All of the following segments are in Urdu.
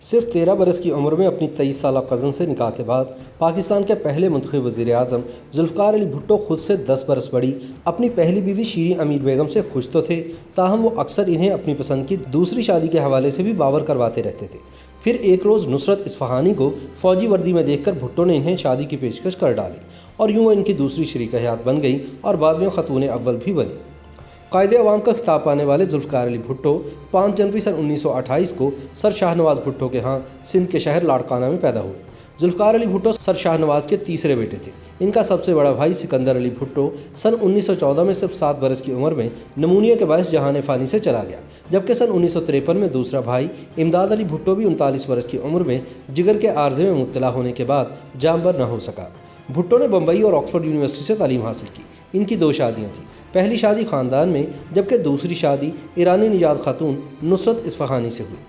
صرف 13 برس کی عمر میں اپنی 23 سالہ کزن سے نکاح کے بعد پاکستان کے پہلے منتخب وزیر اعظم ذوالفقار علی بھٹو خود سے 10 برس بڑی اپنی پہلی بیوی شیریں امیر بیگم سے خوش تو تھے، تاہم وہ اکثر انہیں اپنی پسند کی دوسری شادی کے حوالے سے بھی باور کرواتے رہتے تھے۔ پھر ایک روز نصرت اصفہانی کو فوجی وردی میں دیکھ کر بھٹو نے انہیں شادی کی پیشکش کر ڈالی اور یوں وہ ان کی دوسری شریک حیات بن گئی اور بعد میں خاتون اول بھی بنی۔ قائد عوام کا خطاب پانے والے ذوالفقار علی بھٹو 5 جنوری سن 1928 کو سر شاہنواز بھٹو کے ہاں سندھ کے شہر لاڑکانہ میں پیدا ہوئے۔ ذوالفقار علی بھٹو سر شاہنواز کے تیسرے بیٹے تھے۔ ان کا سب سے بڑا بھائی سکندر علی بھٹو سن 1914 میں صرف 7 برس کی عمر میں نمونیا کے باعث جہان فانی سے چلا گیا، جبکہ سن 1953 میں دوسرا بھائی امداد علی بھٹو بھی 39 برس کی عمر میں جگر کے عارضے میں مبتلا ہونے کے بعد جانبر نہ ہو سکا۔ بھٹو نے بمبئی اور آکسفورڈ یونیورسٹی سے تعلیم حاصل کی۔ ان کی 2 شادیاں تھیں، پہلی شادی خاندان میں، جبکہ دوسری شادی ایرانی نژاد خاتون نصرت اصفہانی سے ہوئی۔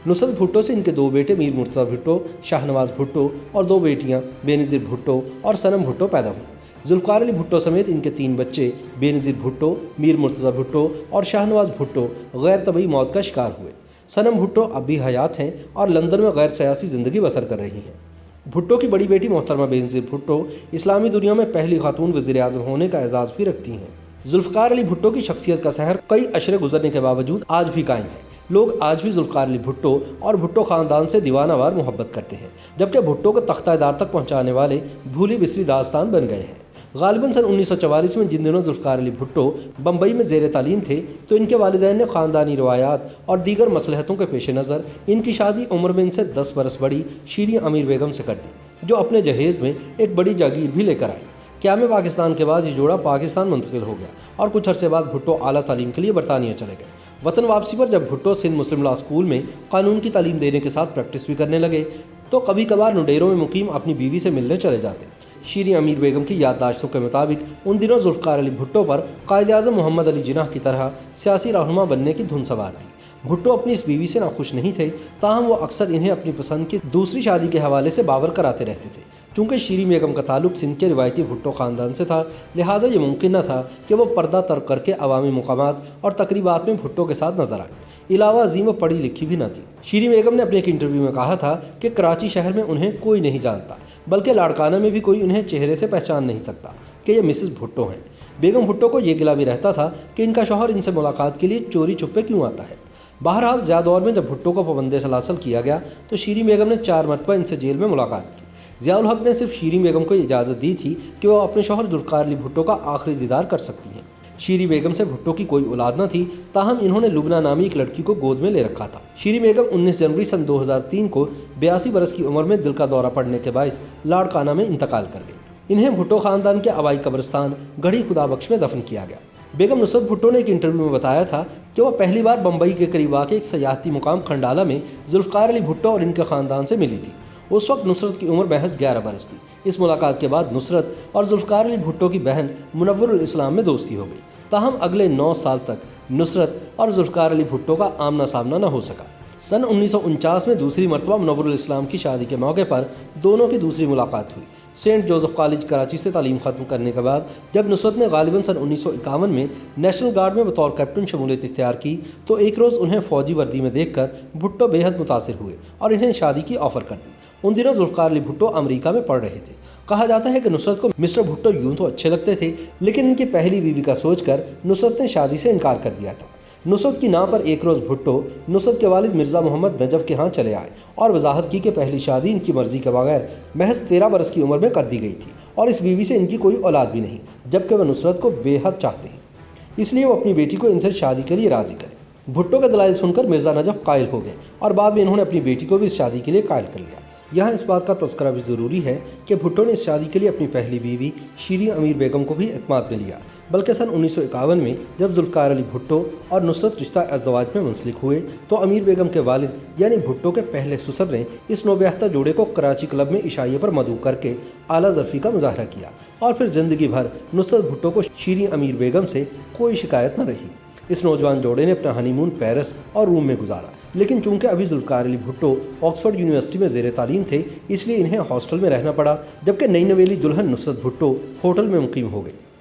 نصرت بھٹو سے ان کے 2 بیٹے میر مرتضیٰ بھٹو، شاہنواز بھٹو اور 2 بیٹیاں بے نظیر بھٹو اور صنم بھٹو پیدا ہوئیں۔ ذوالفقار علی بھٹو سمیت ان کے 3 بچے بے نظیر بھٹو، میر مرتضیٰ بھٹو اور شاہنواز بھٹو غیر طبعی موت کا شکار ہوئے۔ صنم بھٹو اب بھی حیات ہیں اور لندن میں غیر سیاسی زندگی بسر کر رہی ہیں۔ بھٹو کی بڑی بیٹی محترمہ بے نظیر بھٹو اسلامی دنیا میں پہلی خاتون وزیر اعظم ہونے کا اعزاز بھی رکھتی ہیں۔ ذوالفقار علی بھٹو کی شخصیت کا سحر کئی اشرے گزرنے کے باوجود آج بھی قائم ہے۔ لوگ آج بھی ذوالفقار علی بھٹو اور بھٹو خاندان سے دیوانہ وار محبت کرتے ہیں، جبکہ بھٹو کو تختہ دار تک پہنچانے والے بھولی بسری داستان بن گئے ہیں۔ غالباً سن 1944 میں جن دنوں ذوالفقار علی بھٹو بمبئی میں زیر تعلیم تھے تو ان کے والدین نے خاندانی روایات اور دیگر مصلحتوں کے پیش نظر ان کی شادی عمر میں ان سے 10 برس بڑی شیریں امیر بیگم سے کر دی، جو اپنے جہیز میں ایک بڑی جاگیر بھی لے کر آئی۔ قیام پاکستان کے بعد یہ جوڑا پاکستان منتقل ہو گیا اور کچھ عرصے بعد بھٹو اعلیٰ تعلیم کے لیے برطانیہ چلے گئے۔ وطن واپسی پر جب بھٹو سندھ مسلم لاء اسکول میں قانون کی تعلیم دینے کے ساتھ پریکٹس بھی کرنے لگے تو کبھی کبھار نڈیروں میں مقیم اپنی بیوی سے ملنے چلے جاتے۔ شیریں امیر بیگم کی یادداشتوں کے مطابق ان دنوں ذوالفقار علی بھٹو پر قائد اعظم محمد علی جناح کی طرح سیاسی رہنما بننے کی دھن سوار تھی۔ بھٹو اپنی اس بیوی سے ناخوش نہیں تھے، تاہم وہ اکثر انہیں اپنی پسند کی دوسری شادی کے حوالے سے باور کراتے رہتے تھے۔ چونکہ شیریں بیگم کا تعلق سندھ کے روایتی بھٹو خاندان سے تھا، لہٰذا یہ ممکن نہ تھا کہ وہ پردہ ترک کر کے عوامی مقامات اور تقریبات میں بھٹو کے ساتھ نظر آئیں۔ علاوہ ازیں وہ پڑھی لکھی بھی نہ تھی۔ شیریں بیگم نے اپنے ایک انٹرویو میں کہا تھا کہ کراچی شہر میں انہیں کوئی نہیں جانتا، بلکہ لاڑکانہ میں بھی کوئی انہیں چہرے سے پہچان نہیں سکتا کہ یہ مسز بھٹو ہیں۔ بیگم بھٹو کو یہ گلہ بھی رہتا تھا کہ ان کا شوہر ان سے ملاقات کے لیے چوری چھپے کیوں آتا ہے۔ بہرحال ضیاء دور میں جب بھٹو کو پابند سلاسل کیا گیا تو شیریں بیگم نے 4 مرتبہ ان سے جیل میں ملاقات کی۔ ضیاء الحق نے صرف شیریں بیگم کو اجازت دی تھی کہ وہ اپنے شوہر ذوالفقار علی بھٹو کا آخری دیدار کر سکتی ہیں۔ شیریں بیگم سے بھٹو کی کوئی اولاد نہ تھی، تاہم انہوں نے لبنہ نامی ایک لڑکی کو گود میں لے رکھا تھا۔ شیریں بیگم 19 جنوری سن 2003 کو 82 برس کی عمر میں دل کا دورہ پڑنے کے باعث لاڑکانہ میں انتقال کر گئی۔ انہیں بھٹو خاندان کے آبائی قبرستان گڑھی خدا بخش میں دفن کیا گیا۔ بیگم نصرت بھٹو نے ایک انٹرویو میں بتایا تھا کہ وہ پہلی بار بمبئی کے قریب واقع ایک سیاحتی مقام کھنڈالہ میں ذوالفقار علی بھٹو اور ان کے خاندان سے ملی تھی۔ اس وقت نصرت کی عمر محض 11 برس تھی۔ اس ملاقات کے بعد نصرت اور ذوالفقار علی بھٹو کی بہن منور الاسلام میں دوستی ہو گئی، تاہم اگلے 9 سال تک نصرت اور ذوالفقار علی بھٹو کا آمنا سامنا نہ ہو سکا۔ سن 1949 میں دوسری مرتبہ منور الاسلام کی شادی کے موقع پر دونوں کی دوسری ملاقات ہوئی۔ سینٹ جوزف کالج کراچی سے تعلیم ختم کرنے کے بعد جب نصرت نے غالباً سن 1951 میں نیشنل گارڈ میں بطور کیپٹن شمولیت اختیار کی تو ایک روز انہیں فوجی وردی میں دیکھ کر بھٹو بے حد متاثر ہوئے اور انہیں شادی کی آفر کر دی۔ ان دنوں ذوالفقار علی بھٹو امریکہ میں پڑھ رہے تھے۔ کہا جاتا ہے کہ نصرت کو مسٹر بھٹو یوں تو اچھے لگتے تھے، لیکن ان کی پہلی بیوی کا سوچ کر نصرت نے شادی سے انکار کر دیا تھا۔ نصرت کی ناں پر ایک روز بھٹو نصرت کے والد مرزا محمد نجف کے ہاں چلے آئے اور وضاحت کی کہ پہلی شادی ان کی مرضی کے بغیر محض 13 برس کی عمر میں کر دی گئی تھی اور اس بیوی سے ان کی کوئی اولاد بھی نہیں، جبکہ وہ نصرت کو بے حد چاہتے ہیں، اس لیے وہ اپنی بیٹی کو ان سے شادی کے لیے راضی کریں۔ بھٹو کے دلائل سن کر مرزا نجف قائل ہو گئے اور بعد میں انہوں نے اپنی بیٹی کو بھی اس شادی کے لیے قائل کر لیا۔ یہاں اس بات کا تذکرہ بھی ضروری ہے کہ بھٹو نے اس شادی کے لیے اپنی پہلی بیوی شیریں امیر بیگم کو بھی اعتماد میں لیا، بلکہ سن 1951 میں جب ذوالفقار علی بھٹو اور نصرت رشتہ ازدواج میں منسلک ہوئے تو امیر بیگم کے والد یعنی بھٹو کے پہلے سسر نے اس نوبیاختہ جوڑے کو کراچی کلب میں عشائیے پر مدعو کر کے اعلیٰ ظرفی کا مظاہرہ کیا اور پھر زندگی بھر نصرت بھٹو کو شیریں امیر بیگم سے کوئی شکایت نہ رہی۔ اس نوجوان جوڑے نے اپنا ہنی مون پیرس اور روم میں گزارا، لیکن چونکہ ابھی ذوالفقار علی بھٹو آکسفورڈ یونیورسٹی میں زیر تعلیم تھے اس لیے انہیں ہاسٹل میں رہنا پڑا، جبکہ نئی نویلی دلہن نصرت بھٹو ہوٹل میں مقیم ہو گئی۔